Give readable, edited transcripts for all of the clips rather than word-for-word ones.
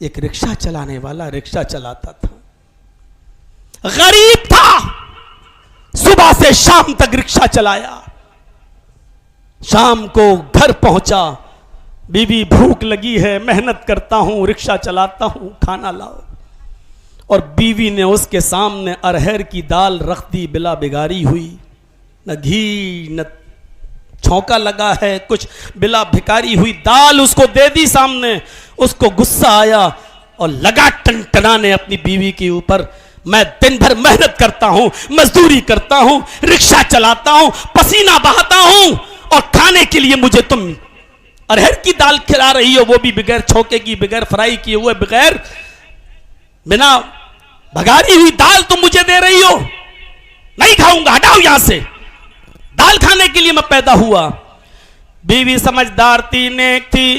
एक रिक्शा चलाने वाला रिक्शा चलाता था, गरीब था, सुबह से शाम तक रिक्शा चलाया। शाम को घर पहुंचा, बीवी भूख लगी है, मेहनत करता हूं, रिक्शा चलाता हूं, खाना लाओ। और बीवी ने उसके सामने अरहर की दाल रख दी, बिला बिगाड़ी हुई, न घी न छौंका लगा है, कुछ बिला भिकारी हुई दाल उसको दे दी सामने। उसको गुस्सा आया और लगा टनटनाने अपनी बीवी के ऊपर। मैं दिन भर मेहनत करता हूं, मजदूरी करता हूं, रिक्शा चलाता हूं, पसीना बहाता हूं, और खाने के लिए मुझे तुम अरहर की दाल खिला रही हो, वो भी बगैर छौके की, बगैर फ्राई किए हुए, बगैर बिना भगारी हुई दाल तुम मुझे दे रही हो। नहीं खाऊंगा, हटाओ यहां से, दाल खाने के लिए मैं पैदा हुआ। बीवी समझदार थी, नेक थी,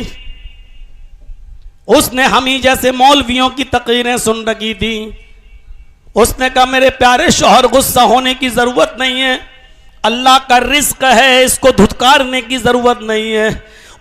उसने हम ही जैसे मौलवियों की तकरीरें सुन रखी थी। उसने कहा मेरे प्यारे शौहर, गुस्सा होने की जरूरत नहीं है, अल्लाह का रिज्क है, इसको धुतकारने की जरूरत नहीं है।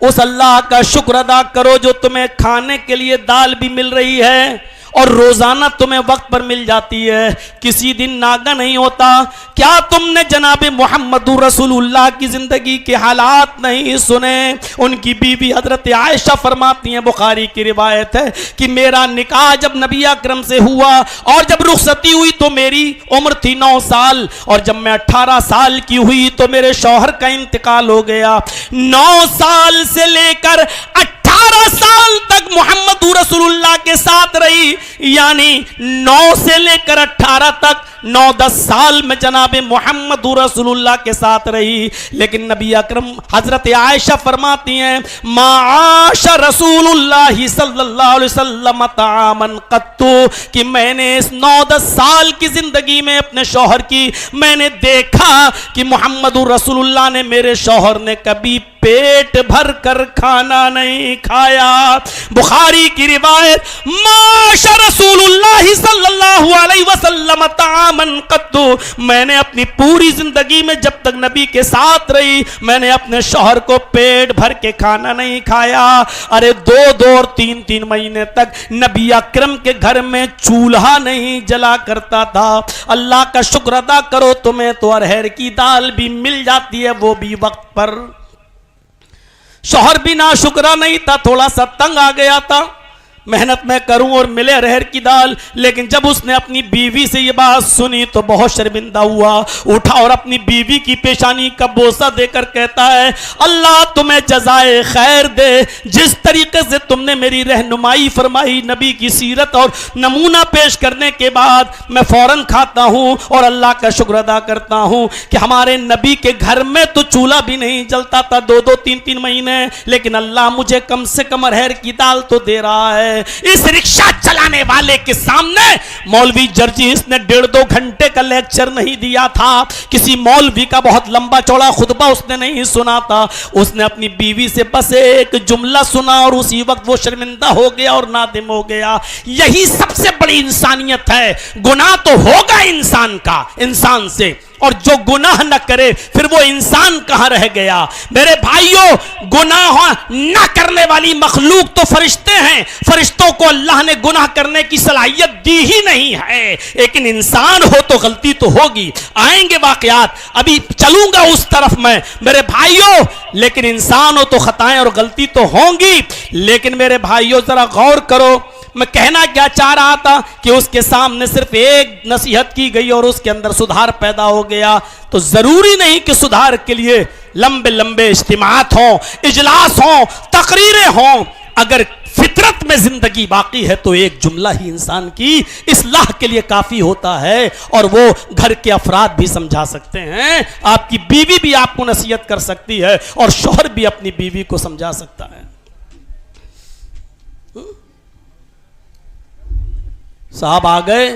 उस अल्लाह का शुक्र अदा करो जो तुम्हें खाने के लिए दाल भी मिल रही है और रोजाना तुम्हें वक्त पर मिल जाती है, किसी दिन नागा नहीं होता। क्या तुमने जनाब मोहम्मद रसूलुल्लाह की जिंदगी के हालात नहीं सुने? उनकी बीवी हजरत आयशा फरमाती हैं, बुखारी की रिवायत है कि मेरा निकाह जब नबी अकरम से हुआ और जब रुखसती हुई तो मेरी उम्र थी 9 साल, और जब मैं 18 साल की हुई तो मेरे शौहर का इंतकाल हो गया। 9 साल से लेकर 18 साल तक मोहम्मद रसूलुल्लाह के साथ रही, यानी 9 से लेकर 18 तक 9-10 साल में जनाबे मोहम्मद रसूलुल्लाह के साथ रही। लेकिन नबी अकरम हजरत आयशा फरमाती हैं, माआश रसूलुल्लाह सल्लल्लाहु अलैहि वसल्लम तामन कत्तु, कि मैंने इस 9-10 साल की जिंदगी में अपने शौहर की मैंने देखा कि मोहम्मद रसूलुल्लाह ने, मेरे शौहर ने कभी पेट भर कर खाना नहीं खाया। बुखारी की रिवायत, माश रसूलुल्लाह सल्लल्लाहु अलैहि वसल्लम तामन कद्दू, मैंने अपनी पूरी जिंदगी में जब तक नबी के साथ रही मैंने अपने शौहर को पेट भर के खाना नहीं खाया। अरे 2-2 और 3-3 महीने तक नबी अकरम के घर में चूल्हा नहीं जला करता था। अल्लाह का शुक्र अदा करो, तुम्हें तो अरहर की दाल भी मिल जाती है, वो भी वक्त पर। शौहर भी ना शुक्रा नहीं था, थोड़ा सा तंग आ गया था, मेहनत मैं करूं और मिले अरहर की दाल। लेकिन जब उसने अपनी बीवी से ये बात सुनी तो बहुत शर्मिंदा हुआ, उठा और अपनी बीवी की पेशानी का बोसा देकर कहता है, अल्लाह तुम्हें जज़ाए खैर दे, जिस तरीके से तुमने मेरी रहनुमाई फरमाई, नबी की सीरत और नमूना पेश करने के बाद मैं फौरन खाता हूं और अल्लाह का शुक्र अदा करता हूं कि हमारे नबी के घर में तो चूल्हा भी नहीं जलता था 2-2, 3-3 महीने, लेकिन अल्लाह मुझे कम से कम अरहर की दाल तो दे रहा है। इस रिक्शा चलाने वाले के सामने मौलवी जर्जीस ने 1.5-2 घंटे का लेक्चर नहीं दिया था, किसी मौलवी का बहुत लंबा चौड़ा खुतबा उसने नहीं सुना था, उसने अपनी बीवी से बस एक जुमला सुना और उसी वक्त वो शर्मिंदा हो गया और नादिम हो गया। यही सबसे बड़ी इंसानियत है। गुनाह तो होगा इंसान का, इंसान से, और जो गुनाह न करे फिर वो इंसान कहां रह गया? मेरे भाइयों, गुनाह न करने वाली मखलूक तो फरिश्ते हैं, फरिश्तों को अल्लाह ने गुनाह करने की सलाहियत दी ही नहीं है, लेकिन इंसान हो तो गलती तो होगी। आएंगे वाकयात, अभी चलूंगा उस तरफ मैं मेरे भाइयों, लेकिन इंसान हो तो खताएं और गलती तो होंगी। लेकिन मेरे भाइयों जरा गौर करो, मैं कहना क्या चाह रहा था कि उसके सामने सिर्फ एक नसीहत की गई और उसके अंदर सुधार पैदा हो गया। तो जरूरी नहीं कि सुधार के लिए लंबे लंबे इज्तिमात हों, इजलास हों, तकरीरें हों। अगर फितरत में जिंदगी बाकी है तो एक जुमला ही इंसान की इस्लाह के लिए काफी होता है, और वो घर के अफराद भी समझा सकते हैं, आपकी बीवी भी आपको नसीहत कर सकती है और शौहर भी अपनी बीवी को समझा सकता है। साहब आ गए,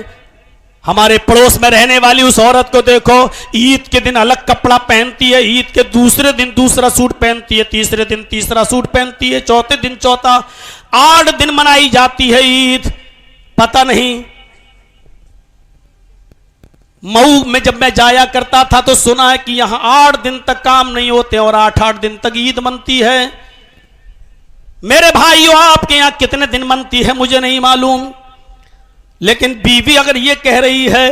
हमारे पड़ोस में रहने वाली उस औरत को देखो, ईद के दिन अलग कपड़ा पहनती है, ईद के दूसरे दिन दूसरा सूट पहनती है, तीसरे दिन तीसरा सूट पहनती है, चौथे दिन चौथा, 8 दिन मनाई जाती है ईद। पता नहीं, मऊ में जब मैं जाया करता था तो सुना है कि यहां 8 दिन तक काम नहीं होते और 8-8 दिन तक ईद मनती है। मेरे भाइयों, आपके यहां कितने दिन बनती है मुझे नहीं मालूम, लेकिन बीवी अगर ये कह रही है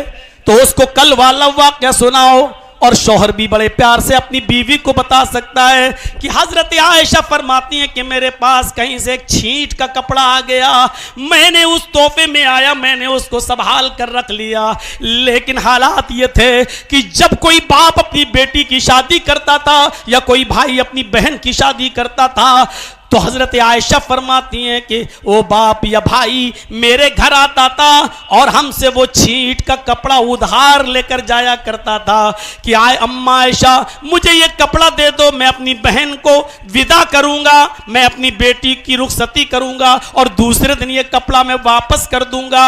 तो उसको कल वाला वाक़या सुनाओ। और शौहर भी बड़े प्यार से अपनी बीवी को बता सकता है कि हजरत आयशा फरमाती हैं कि मेरे पास कहीं से एक छींट का कपड़ा आ गया, मैंने उस तोहफे में आया, मैंने उसको संभाल कर रख लिया। लेकिन हालात ये थे कि जब कोई बाप अपनी बेटी की शादी करता था या कोई भाई अपनी बहन की शादी करता था तो हजरत आयशा फरमाती हैं कि वो बाप या भाई मेरे घर आता था और हमसे वो छींट का कपड़ा उधार लेकर जाया करता था कि आए अम्मा आयशा मुझे ये कपड़ा दे दो, मैं अपनी बहन को विदा करूंगा, मैं अपनी बेटी की रुखसती करूंगा और दूसरे दिन ये कपड़ा मैं वापस कर दूंगा।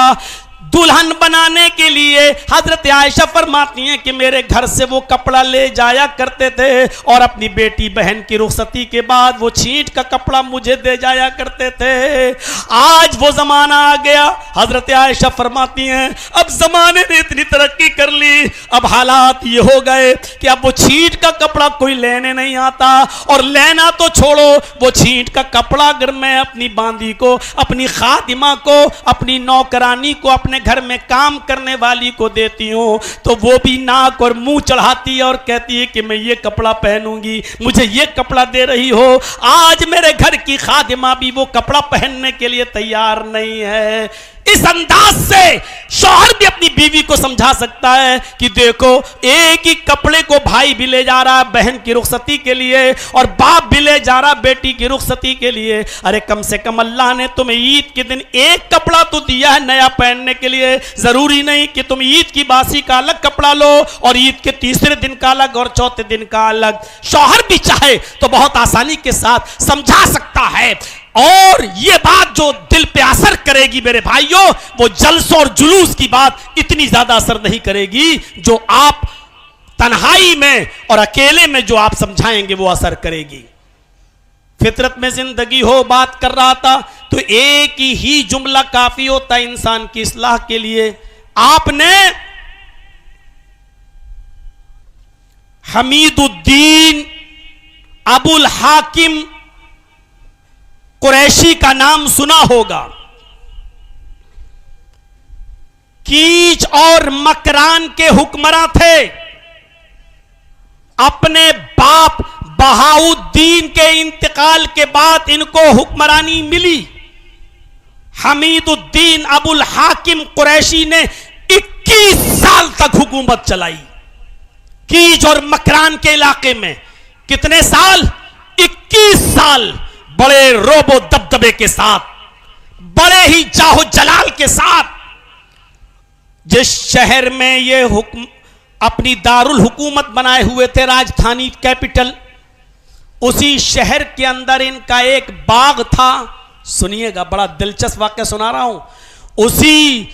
दुल्हन बनाने के लिए हजरत आयशा फरमाती हैं कि मेरे घर से वो कपड़ा ले जाया करते थे और अपनी बेटी बहन की रुखसती के बाद वो छींट का कपड़ा मुझे दे जाया करते थे। आज वो जमाना आ गया, हजरत आयशा फरमाती हैं अब जमाने ने इतनी तरक्की कर ली, अब हालात ये हो गए कि अब वो छींट का कपड़ा कोई लेने नहीं आता, और लेना तो छोड़ो, वो छींट का कपड़ा अगर मैं अपनी बांदी को, अपनी खादिमा को, अपनी नौकरानी को, अपने घर में काम करने वाली को देती हूं तो वो भी नाक और मुंह चढ़ाती है और कहती है कि मैं ये कपड़ा पहनूंगी, मुझे ये कपड़ा दे रही हो। आज मेरे घर की खादिमा भी वो कपड़ा पहनने के लिए तैयार नहीं है। इस अंदाज से शौहर भी अपनी बीवी को समझा सकता है कि देखो एक ही कपड़े को भाई भी ले जा रहा है बहन की रुखसती के लिए और बाप भी ले जा रहा है बेटी की रुखसती के लिए। अरे कम से कम अल्लाह ने तुम्हें ईद के दिन एक कपड़ा तो दिया है नया पहनने के लिए, जरूरी नहीं कि तुम ईद की बासी का अलग कपड़ा लो और ईद के तीसरे दिन का अलग और चौथे दिन का अलग। शौहर भी चाहे तो बहुत आसानी के साथ समझा सकता है, और ये बात जो दिल पे असर करेगी मेरे भाइयों, वो जलसों और जुलूस की बात इतनी ज्यादा असर नहीं करेगी जो आप तन्हाई में और अकेले में जो आप समझाएंगे वो असर करेगी। फितरत में जिंदगी हो, बात कर रहा था तो एक ही जुमला काफी होता है इंसान की इस्लाह के लिए। आपने हमीदुद्दीन अबुल हाकिम कुरैशी का नाम सुना होगा। कीच और मकरान के हुक्मरान थे। अपने बाप बहाउद्दीन के इंतकाल के बाद इनको हुक्मरानी मिली। हमीदुद्दीन अबुल हाकिम कुरैशी ने 21 साल तक हुकूमत चलाई कीच और मकरान के इलाके में। कितने साल? 21 साल। बड़े रोबो दबदबे के साथ, बड़े ही जाहो जलाल के साथ। जिस शहर में ये हुक्म अपनी दारुल हुकूमत बनाए हुए थे, राजधानी कैपिटल, उसी शहर के अंदर इनका एक बाग था। सुनिएगा, बड़ा दिलचस्प वाकया सुना रहा हूं। उसी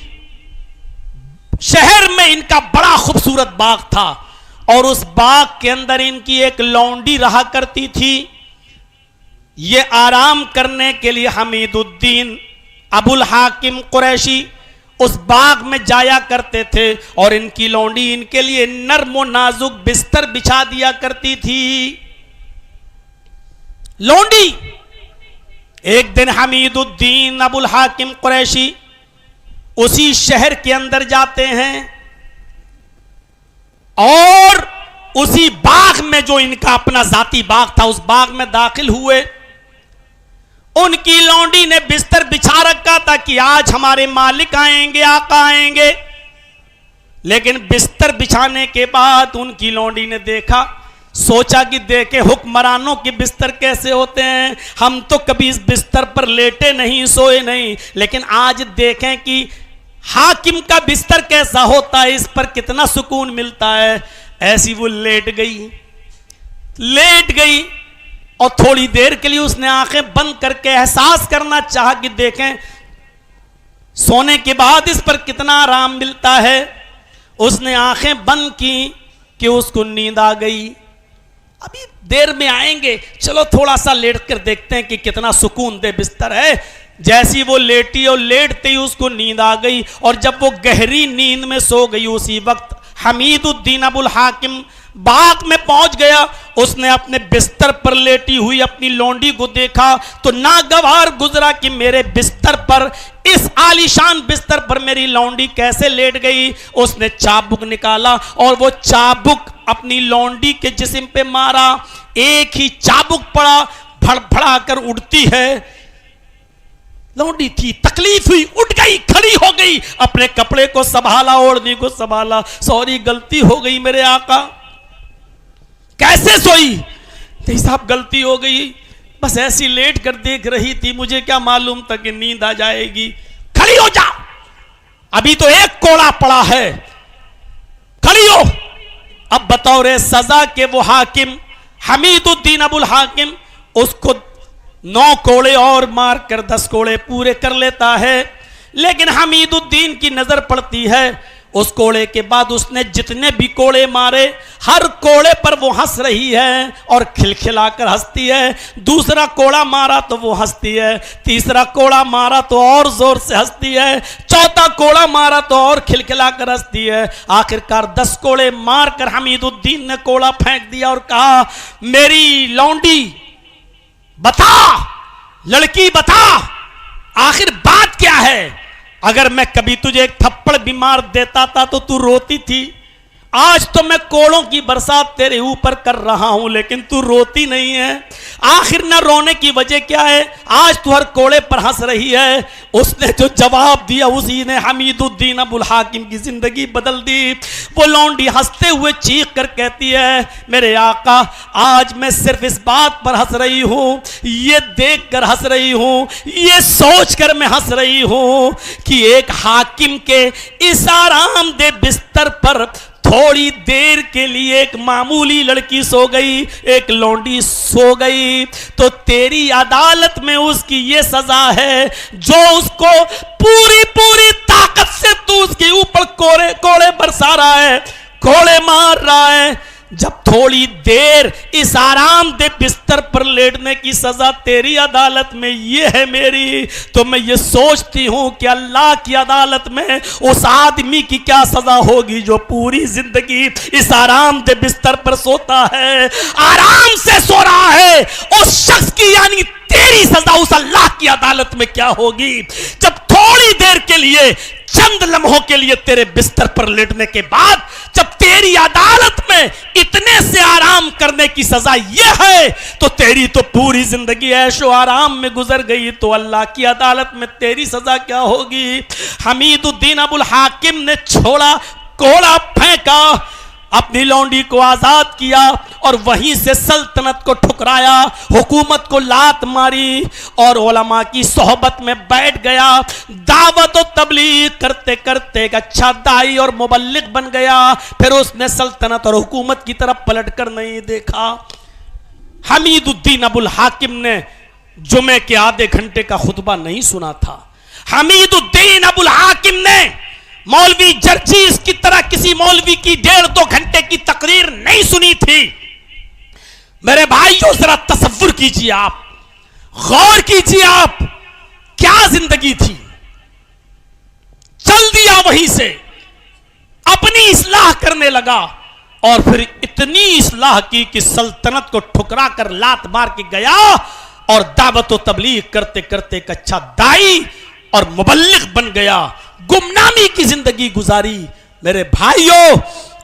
शहर में इनका बड़ा खूबसूरत बाग था और उस बाग के अंदर इनकी एक लौंडी रहा करती थी। ये आराम करने के लिए हमीदुद्दीन अबुल हाकिम कुरैशी उस बाग में जाया करते थे और इनकी लौंडी इनके लिए नर्म और नाजुक बिस्तर बिछा दिया करती थी। लौंडी एक दिन हमीदुद्दीन अबुल हाकिम कुरैशी उसी शहर के अंदर जाते हैं और उसी बाग में, जो इनका अपना जाती बाग था, उस बाग में दाखिल हुए। उनकी लौंडी ने बिस्तर बिछा रखा था कि आज हमारे मालिक आएंगे, आका आएंगे। लेकिन बिस्तर बिछाने के बाद उनकी लौंडी ने देखा, सोचा कि देखे हुक्मरानों के बिस्तर कैसे होते हैं, हम तो कभी इस बिस्तर पर लेटे नहीं, सोए नहीं, लेकिन आज देखें कि हाकिम का बिस्तर कैसा होता है, इस पर कितना सुकून मिलता है। ऐसी वो लेट गई और थोड़ी देर के लिए उसने आंखें बंद करके एहसास करना चाहा कि देखें सोने के बाद इस पर कितना आराम मिलता है। उसने आंखें बंद की कि उसको नींद आ गई। अभी देर में आएंगे, चलो थोड़ा सा लेट कर देखते हैं कि कितना सुकून दे बिस्तर है। जैसी वो लेटी और लेटते ही उसको नींद आ गई और जब वो गहरी नींद में सो गई, उसी वक्त हमीदुद्दीन अबुल हाकिम बाग में पहुंच गया। उसने अपने बिस्तर पर लेटी हुई अपनी लौंडी को देखा तो नागवार गुजरा कि मेरे बिस्तर पर, इस आलीशान बिस्तर पर मेरी लौंडी कैसे लेट गई। उसने चाबुक निकाला और वो चाबुक अपनी लौंडी के जिस्म पे मारा। एक ही चाबुक पड़ा, फड़फड़ा कर उड़ती है। लौंडी थी, तकलीफ हुई, उठ गई, खड़ी हो गई, अपने कपड़े को संभाला, ओढ़नी को संभाला। सॉरी, गलती हो गई मेरे आका। कैसे सोई? नहीं साहब, गलती हो गई, बस ऐसी लेट कर देख रही थी, मुझे क्या मालूम था कि नींद आ जाएगी। खड़ी हो जा, अभी तो एक कोड़ा पड़ा है, खड़ी हो। अब बताओ रे, सजा के वो हाकिम हमीदुद्दीन अबुल हाकिम उसको 9 कोड़े और मार कर 10 कोड़े पूरे कर लेता है। लेकिन हमीदुद्दीन की नजर पड़ती है उस कोड़े के बाद उसने जितने भी कोड़े मारे, हर कोड़े पर वो हंस रही है और खिलखिलाकर हंसती है। दूसरा कोड़ा मारा तो वो हंसती है, तीसरा कोड़ा मारा तो और जोर से हंसती है, चौथा कोड़ा मारा तो और खिलखिलाकर हंसती है। आखिरकार 10 कोड़े मारकर हमीदुद्दीन ने कोड़ा फेंक दिया और कहा, मेरी लौंडी बता, लड़की बता, आखिर बात क्या है? अगर मैं कभी तुझे एक थप्पड़ भी मार देता था तो तू रोती थी। आज तो मैं कोड़ों की बरसात तेरे ऊपर कर रहा हूं, लेकिन तू रोती नहीं है। आखिर न रोने की वजह क्या है? आज तू हर कोड़े पर हंस रही है। उसने जो जवाब दिया उसी ने हमीदुद्दीन अबुल हाकिम की जिंदगी बदल दी। वो लौंडी हंसते हुए चीख कर कहती है, मेरे आका, आज मैं सिर्फ इस बात पर हंस रही हूं, ये देख कर हंस रही हूं, ये सोच कर मैं हंस रही हूं कि एक हाकिम के इस आरामदेह बिस्तर पर थोड़ी देर के लिए एक मामूली लड़की सो गई, एक लौंडी सो गई, तो तेरी अदालत में उसकी ये सजा है जो उसको पूरी पूरी ताकत से तू उसके ऊपर कोड़े बरसा रहा है, कोड़े मार रहा है। जब थोड़ी देर इस आरामदेह बिस्तर पर लेटने की सजा तेरी अदालत में ये है मेरी, तो मैं ये सोचती हूं कि अल्लाह की अदालत में उस आदमी की क्या सजा होगी जो पूरी जिंदगी इस आरामदेह बिस्तर पर सोता है, आराम से सो रहा है। उस शख्स की यानी तेरी सजा उस अल्लाह की अदालत में क्या होगी जब थोड़ी देर के लिए, चंद लम्हों के लिए तेरे बिस्तर पर लेटने के बाद जब तेरी अदालत में इतने से आराम करने की सजा यह है, तो तेरी तो पूरी जिंदगी ऐशो आराम में गुजर गई, तो अल्लाह की अदालत में तेरी सजा क्या होगी? हमीदुद्दीन अबुल हाकिम ने छोड़ा, कोड़ा फेंका, अपनी लौंडी को आजाद किया और वहीं से सल्तनत को ठुकराया, हुकूमत को लात मारी और उलमा की सोहबत में बैठ गया। दावत और तबलीग करते करते एक अच्छा दाई और मुबल्लिग बन गया। फिर उसने सल्तनत और हुकूमत की तरफ पलटकर नहीं देखा। हमीदुद्दीन अबुल हाकिम ने जुमे के आधे घंटे का खुतबा नहीं सुना था। हमीदुद्दीन अबुल हाकिम ने मौलवी जर्जीस की तरह किसी मौलवी की 1.5-2 घंटे की तकरीर नहीं सुनी थी। मेरे भाइयों, जरा तसव्वुर कीजिए, आप गौर कीजिए, आप क्या जिंदगी थी। चल दिया वहीं से, अपनी इस्लाह करने लगा और फिर इतनी इस्लाह की कि सल्तनत को ठुकरा कर लात मार के गया और दावत व तबलीग करते करते एक अच्छा दाई और मुबल्लिग बन गया। गुमनामी की जिंदगी गुजारी। मेरे भाइयों,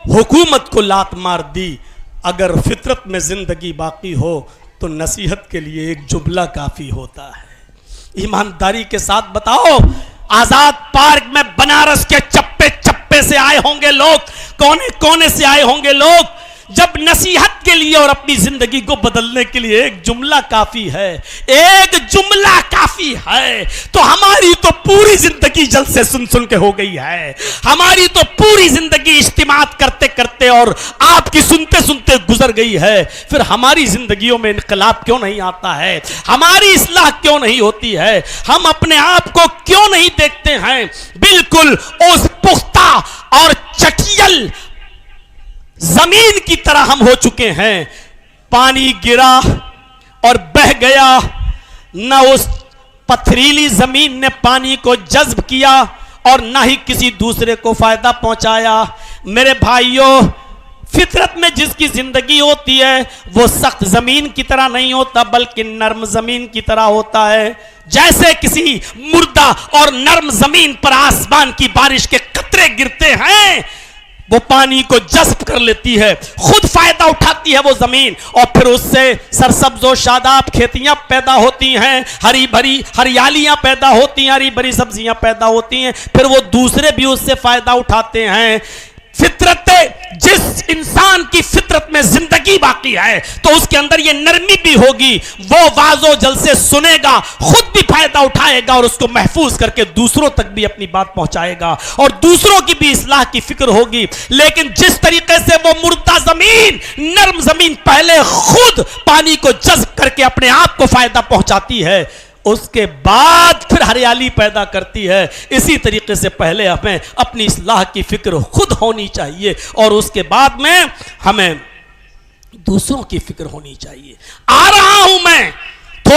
हुकूमत को लात मार दी। अगर फितरत में जिंदगी बाकी हो तो नसीहत के लिए एक जुमला काफी होता है। ईमानदारी के साथ बताओ, आजाद पार्क में बनारस के चप्पे चप्पे से आए होंगे लोग, कोने कोने से आए होंगे लोग। जब नसीहत के लिए और अपनी जिंदगी को बदलने के लिए एक जुमला काफी है, एक जुमला काफी है, तो हमारी तो पूरी जिंदगी जल से सुन सुन के हो गई है। हमारी तो पूरी जिंदगी इज्तिमात करते करते और आपकी सुनते सुनते गुजर गई है। फिर हमारी जिंदगियों में इनकलाब क्यों नहीं आता है? हमारी इस्लाह क्यों नहीं होती है? हम अपने आप को क्यों नहीं देखते हैं? बिल्कुल उस पुख्ता और चटियल जमीन की तरह हम हो चुके हैं। पानी गिरा और बह गया, न उस पथरीली जमीन ने पानी को जज्ब किया और न ही किसी दूसरे को फायदा पहुंचाया। मेरे भाइयों, फितरत में जिसकी जिंदगी होती है वो सख्त जमीन की तरह नहीं होता, बल्कि नर्म जमीन की तरह होता है। जैसे किसी मुर्दा और नर्म जमीन पर आसमान की बारिश के कतरे गिरते हैं, वो पानी को जज्ब कर लेती है, खुद फायदा उठाती है वो जमीन, और फिर उससे सरसब्ज और शादाब खेतियां पैदा होती हैं, हरी भरी हरियालियां पैदा होती हैं, हरी भरी सब्जियां पैदा होती हैं, फिर वो दूसरे भी उससे फायदा उठाते हैं। फितरत, जिस इंसान की फितरत में जिंदगी बाकी है तो उसके अंदर ये नरमी भी होगी, वो वाजो जल से सुनेगा, खुद भी फायदा उठाएगा और उसको महफूज करके दूसरों तक भी अपनी बात पहुंचाएगा और दूसरों की भी इस्लाह की फिक्र होगी। लेकिन जिस तरीके से वो मुर्दा जमीन, नर्म जमीन पहले खुद पानी को जज्ब करके अपने आप को फायदा पहुंचाती है, उसके बाद फिर हरियाली पैदा करती है, इसी तरीके से पहले हमें अपनी इस्लाह की फिक्र खुद होनी चाहिए और उसके बाद में हमें दूसरों की फिक्र होनी चाहिए। आ रहा हूं मैं,